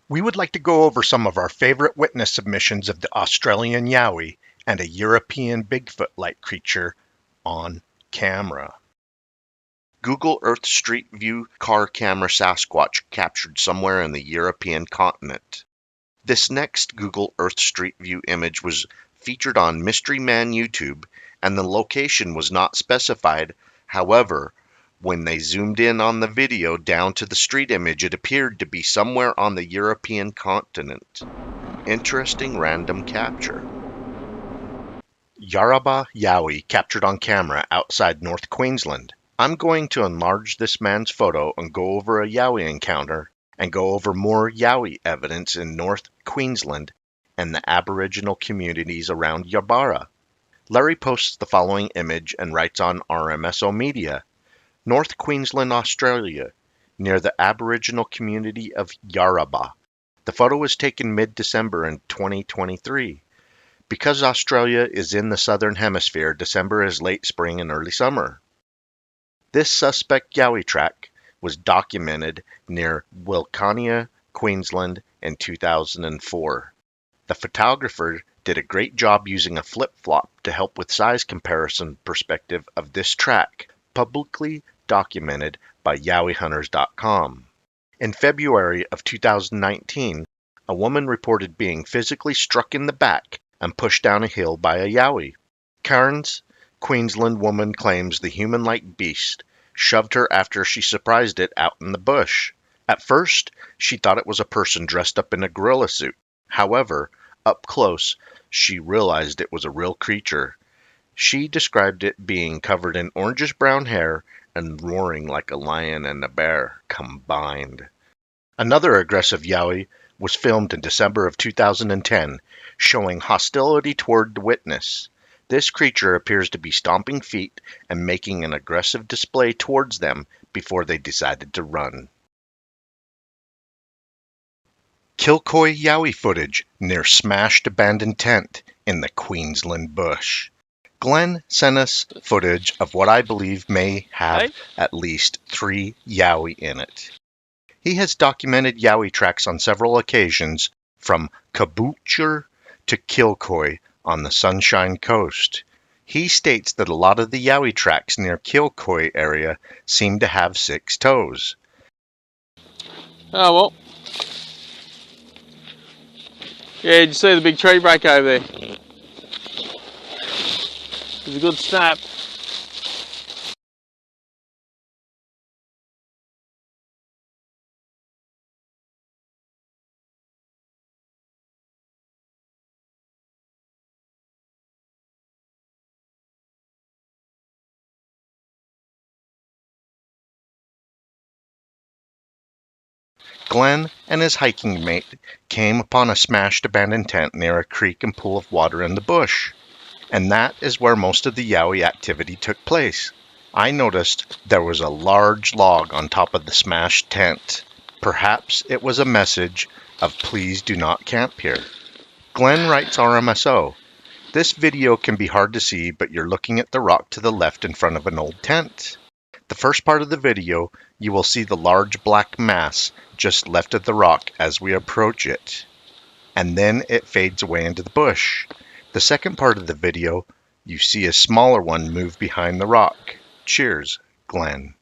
We would like to go over some of our favorite witness submissions of the Australian Yowie and a European Bigfoot-like creature on camera. Google Earth Street View car camera Sasquatch captured somewhere in the European continent. This next Google Earth Street View image was featured on Mystery Man YouTube, and the location was not specified. However, when they zoomed in on the video down to the street image, it appeared to be somewhere on the European continent. Interesting random capture. Yarrabah Yowie captured on camera outside North Queensland. I'm going to enlarge this man's photo and go over a Yowie encounter and go over more Yowie evidence in North Queensland and the Aboriginal communities around Yarrabah. Larry posts the following image and writes on RMSO Media, North Queensland, Australia, near the Aboriginal community of Yarrabah. The photo was taken mid-December in 2023. Because Australia is in the southern hemisphere, December is late spring and early summer. This suspect Yowie track was documented near Wilcannia, Queensland in 2004. The photographer did a great job using a flip-flop to help with size comparison perspective of this track, publicly documented by YowieHunters.com. In February of 2019, a woman reported being physically struck in the back and pushed down a hill by a Yowie. Cairns, Queensland woman claims the human-like beast shoved her after she surprised it out in the bush. At first, she thought it was a person dressed up in a gorilla suit. However, up close, she realized it was a real creature. She described it being covered in orangish-brown hair and roaring like a lion and a bear combined. Another aggressive Yowie was filmed in December of 2010, showing hostility toward the witness. This creature appears to be stomping feet and making an aggressive display towards them before they decided to run. Kilcoy Yowie footage near smashed abandoned tent in the Queensland bush. Glenn sent us footage of what I believe may have at least 3 Yowie in it. He has documented Yowie tracks on several occasions from Caboolture to Kilcoy on the Sunshine Coast. He states that a lot of the Yowie tracks near Kilcoy area seem to have 6 toes. Oh, well. Yeah, did you see the big tree break over there? It was a good snap. Glenn and his hiking mate came upon a smashed abandoned tent near a creek and pool of water in the bush, and that is where most of the Yowie activity took place. I noticed there was a large log on top of the smashed tent. Perhaps it was a message of please do not camp here. Glenn writes RMSO, this video can be hard to see, but you're looking at the rock to the left in front of an old tent. The first part of the video, you will see the large black mass just left of the rock as we approach it, and then it fades away into the bush. The second part of the video, you see a smaller one move behind the rock. Cheers, Glenn.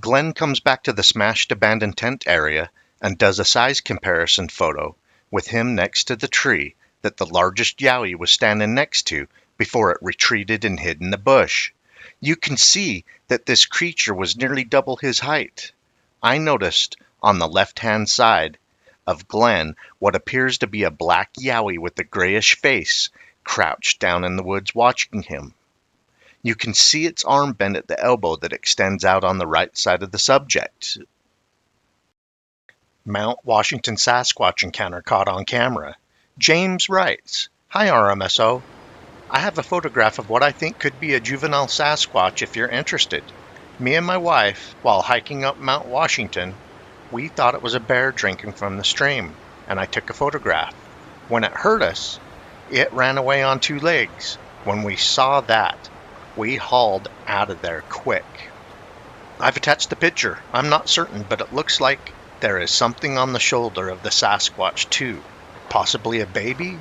Glenn comes back to the smashed abandoned tent area and does a size comparison photo with him next to the tree that the largest Yowie was standing next to before it retreated and hid in the bush. You can see that this creature was nearly double his height. I noticed on the left-hand side of Glenn what appears to be a black Yowie with a grayish face crouched down in the woods watching him. You can see its arm bend at the elbow that extends out on the right side of the subject. Mount Washington Sasquatch encounter caught on camera. James writes, Hi RMSO. I have a photograph of what I think could be a juvenile Sasquatch if you're interested. Me and my wife, while hiking up Mount Washington, we thought it was a bear drinking from the stream, and I took a photograph. When it heard us, it ran away on 2 legs. When we saw that, we hauled out of there quick. I've attached the picture. I'm not certain, but it looks like there is something on the shoulder of the Sasquatch too. Possibly a baby?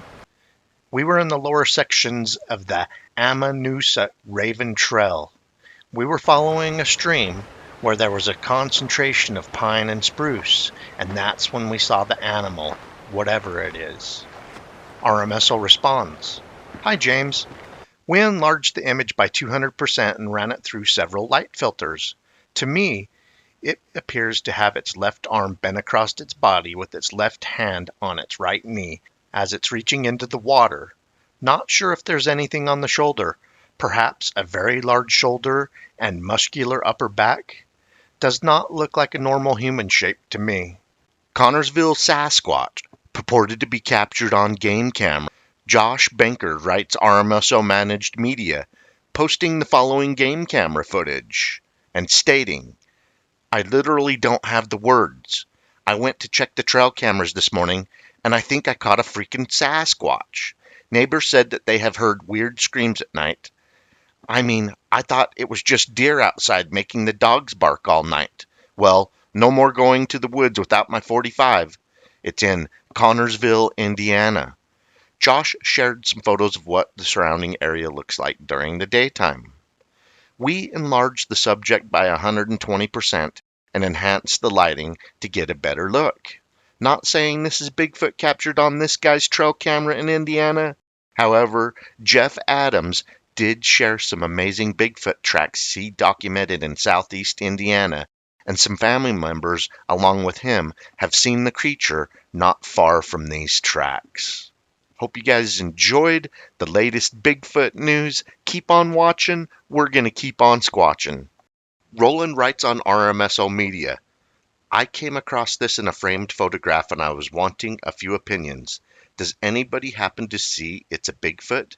We were in the lower sections of the Amanusa Raven Trail. We were following a stream where there was a concentration of pine and spruce, and that's when we saw the animal, whatever it is. RMSO responds. Hi, James. We enlarged the image by 200% and ran it through several light filters. To me, it appears to have its left arm bent across its body with its left hand on its right knee as it's reaching into the water. Not sure if there's anything on the shoulder. Perhaps a very large shoulder and muscular upper back? Does not look like a normal human shape to me. Connorsville Sasquatch, purported to be captured on game camera. Josh Banker writes RMSO Managed Media, posting the following game camera footage and stating, I literally don't have the words. I went to check the trail cameras this morning, and I think I caught a freaking Sasquatch. Neighbors said that they have heard weird screams at night. I mean, I thought it was just deer outside making the dogs bark all night. Well, no more going to the woods without my 45. It's in Connorsville, Indiana. Josh shared some photos of what the surrounding area looks like during the daytime. We enlarged the subject by 120% and enhanced the lighting to get a better look. Not saying this is Bigfoot captured on this guy's trail camera in Indiana. However, Jeff Adams did share some amazing Bigfoot tracks he documented in southeast Indiana, and some family members, along with him, have seen the creature not far from these tracks. Hope you guys enjoyed the latest Bigfoot news. Keep on watching. We're going to keep on squatching. Roland writes on RMSO Media. I came across this in a framed photograph and I was wanting a few opinions. Does anybody happen to see it's a Bigfoot?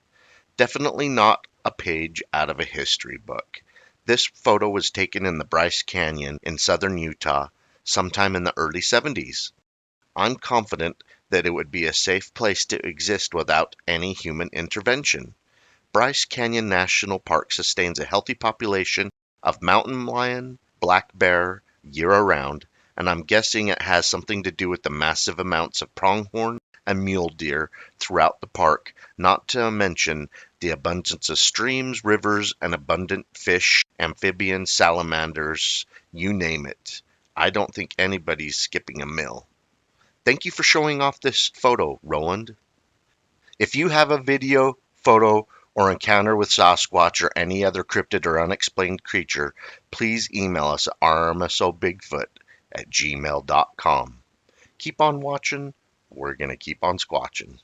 Definitely not a page out of a history book. This photo was taken in the Bryce Canyon in southern Utah sometime in the early 70s. I'm confident that it would be a safe place to exist without any human intervention. Bryce Canyon National Park sustains a healthy population of mountain lion, black bear, year-round, and I'm guessing it has something to do with the massive amounts of pronghorn and mule deer throughout the park, not to mention the abundance of streams, rivers, and abundant fish, amphibians, salamanders, you name it. I don't think anybody's skipping a meal. Thank you for showing off this photo, Roland. If you have a video, photo, or encounter with Sasquatch or any other cryptid or unexplained creature, please email us at rmsobigfoot@gmail.com. Keep on watching. We're going to keep on squatching.